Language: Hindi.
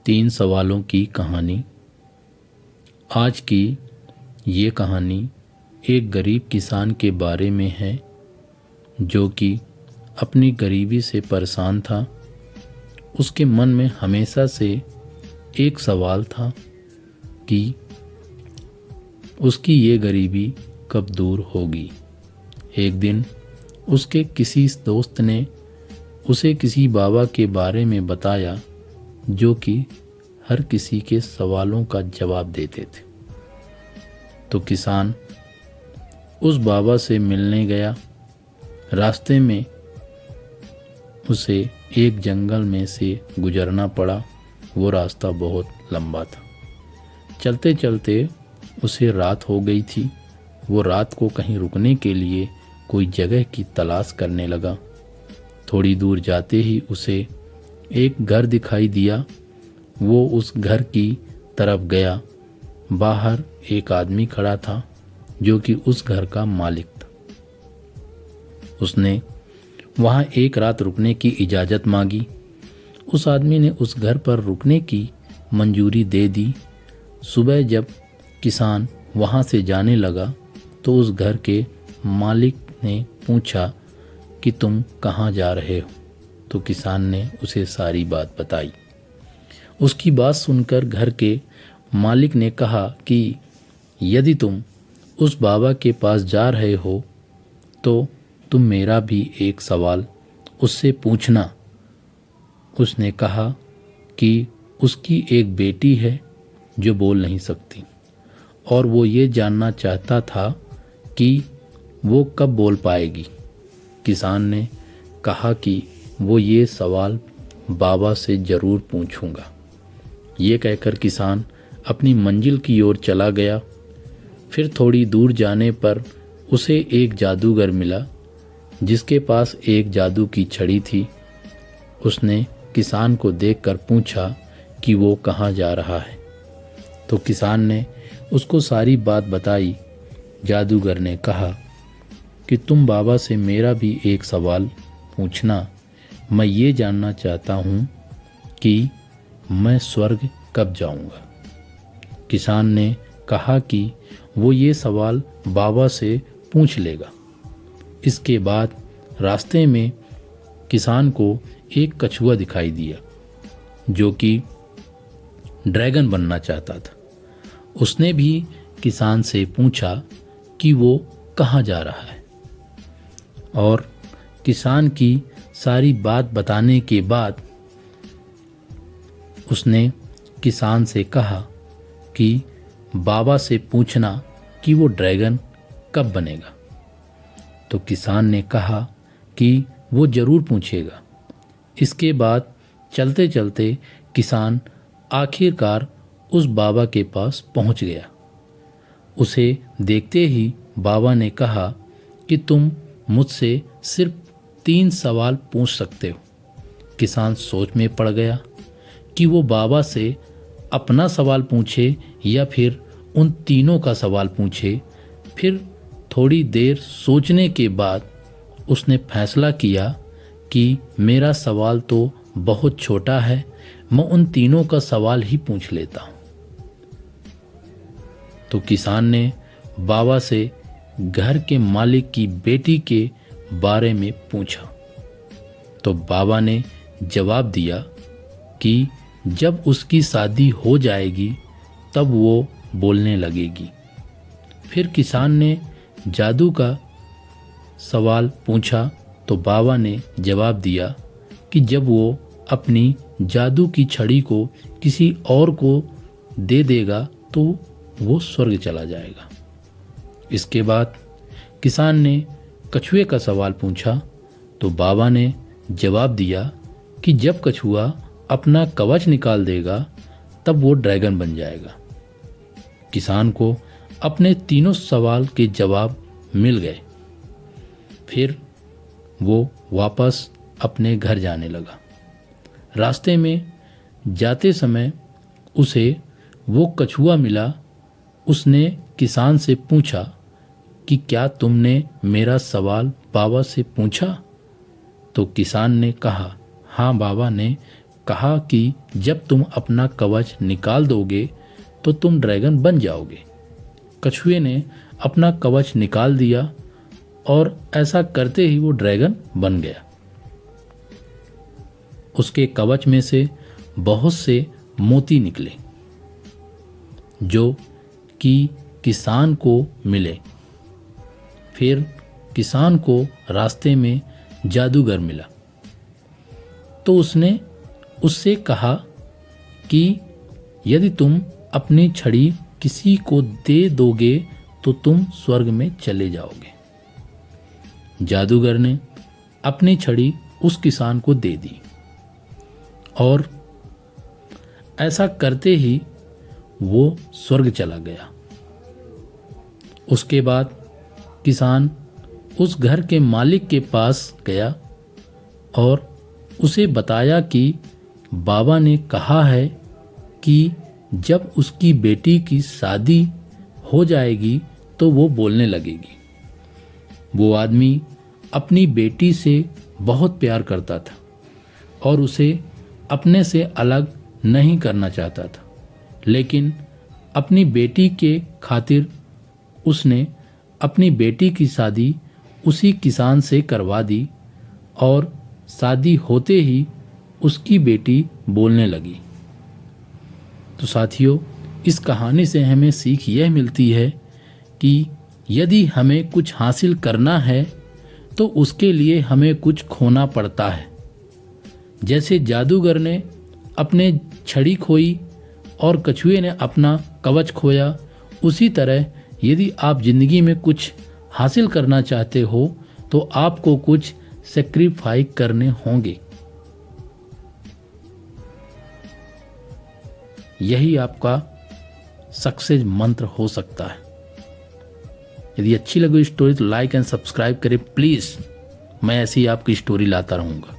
तीन सवालों की कहानी। आज की ये कहानी एक गरीब किसान के बारे में है जो कि अपनी गरीबी से परेशान था। उसके मन में हमेशा से एक सवाल था कि उसकी ये गरीबी कब दूर होगी। एक दिन उसके किसी दोस्त ने उसे किसी बाबा के बारे में बताया जो कि हर किसी के सवालों का जवाब देते थे। तो किसान उस बाबा से मिलने गया। रास्ते में उसे एक जंगल में से गुजरना पड़ा। वो रास्ता बहुत लंबा था। चलते चलते उसे रात हो गई थी। वो रात को कहीं रुकने के लिए कोई जगह की तलाश करने लगा। थोड़ी दूर जाते ही उसे एक घर दिखाई दिया। वो उस घर की तरफ गया। बाहर एक आदमी खड़ा था जो कि उस घर का मालिक था। उसने वहाँ एक रात रुकने की इजाज़त मांगी। उस आदमी ने उस घर पर रुकने की मंजूरी दे दी। सुबह जब किसान वहाँ से जाने लगा तो उस घर के मालिक ने पूछा कि तुम कहाँ जा रहे हो। तो किसान ने उसे सारी बात बताई। उसकी बात सुनकर घर के मालिक ने कहा कि यदि तुम उस बाबा के पास जा रहे हो तो तुम मेरा भी एक सवाल उससे पूछना। उसने कहा कि उसकी एक बेटी है जो बोल नहीं सकती और वो ये जानना चाहता था कि वो कब बोल पाएगी। किसान ने कहा कि वो ये सवाल बाबा से ज़रूर पूछूंगा। ये कहकर किसान अपनी मंजिल की ओर चला गया। फिर थोड़ी दूर जाने पर उसे एक जादूगर मिला जिसके पास एक जादू की छड़ी थी। उसने किसान को देखकर पूछा कि वो कहाँ जा रहा है। तो किसान ने उसको सारी बात बताई। जादूगर ने कहा कि तुम बाबा से मेरा भी एक सवाल पूछना। मैं ये जानना चाहता हूँ कि मैं स्वर्ग कब जाऊँगा। किसान ने कहा कि वो ये सवाल बाबा से पूछ लेगा। इसके बाद रास्ते में किसान को एक कछुआ दिखाई दिया जो कि ड्रैगन बनना चाहता था। उसने भी किसान से पूछा कि वो कहाँ जा रहा है और किसान की सारी बात बताने के बाद उसने किसान से कहा कि बाबा से पूछना कि वो ड्रैगन कब बनेगा। तो किसान ने कहा कि वो ज़रूर पूछेगा। इसके बाद चलते चलते किसान आखिरकार उस बाबा के पास पहुंच गया। उसे देखते ही बाबा ने कहा कि तुम मुझसे सिर्फ 3 सवाल पूछ सकते हो। किसान सोच में पड़ गया कि वो बाबा से अपना सवाल पूछे या फिर उन तीनों का सवाल पूछे। फिर थोड़ी देर सोचने के बाद उसने फैसला किया कि मेरा सवाल तो बहुत छोटा है, मैं उन तीनों का सवाल ही पूछ लेता हूँ। तो किसान ने बाबा से घर के मालिक की बेटी के बारे में पूछा। तो बाबा ने जवाब दिया कि जब उसकी शादी हो जाएगी तब वो बोलने लगेगी। फिर किसान ने जादू का सवाल पूछा तो बाबा ने जवाब दिया कि जब वो अपनी जादू की छड़ी को किसी और को दे देगा तो वो स्वर्ग चला जाएगा। इसके बाद किसान ने कछुए का सवाल पूछा तो बाबा ने जवाब दिया कि जब कछुआ अपना कवच निकाल देगा तब वो ड्रैगन बन जाएगा। किसान को अपने तीनों सवाल के जवाब मिल गए। फिर वो वापस अपने घर जाने लगा। रास्ते में जाते समय उसे वो कछुआ मिला। उसने किसान से पूछा कि क्या तुमने मेरा सवाल बाबा से पूछा। तो किसान ने कहा हाँ, बाबा ने कहा कि जब तुम अपना कवच निकाल दोगे तो तुम ड्रैगन बन जाओगे। कछुए ने अपना कवच निकाल दिया और ऐसा करते ही वो ड्रैगन बन गया। उसके कवच में से बहुत से मोती निकले जो कि किसान को मिले। फिर किसान को रास्ते में जादूगर मिला तो उसने उससे कहा कि यदि तुम अपनी छड़ी किसी को दे दोगे तो तुम स्वर्ग में चले जाओगे। जादूगर ने अपनी छड़ी उस किसान को दे दी और ऐसा करते ही वो स्वर्ग चला गया। उसके बाद किसान उस घर के मालिक के पास गया और उसे बताया कि बाबा ने कहा है कि जब उसकी बेटी की शादी हो जाएगी तो वो बोलने लगेगी। वो आदमी अपनी बेटी से बहुत प्यार करता था और उसे अपने से अलग नहीं करना चाहता था, लेकिन अपनी बेटी के खातिर उसने अपनी बेटी की शादी उसी किसान से करवा दी और शादी होते ही उसकी बेटी बोलने लगी। तो साथियों, इस कहानी से हमें सीख यह मिलती है कि यदि हमें कुछ हासिल करना है तो उसके लिए हमें कुछ खोना पड़ता है। जैसे जादूगर ने अपने छड़ी खोई और कछुए ने अपना कवच खोया, उसी तरह यदि आप जिंदगी में कुछ हासिल करना चाहते हो तो आपको कुछ सैक्रिफाइस करने होंगे। यही आपका सक्सेस मंत्र हो सकता है। यदि अच्छी लगी स्टोरी तो लाइक एंड सब्सक्राइब करें प्लीज़। मैं ऐसी आपकी स्टोरी लाता रहूँगा।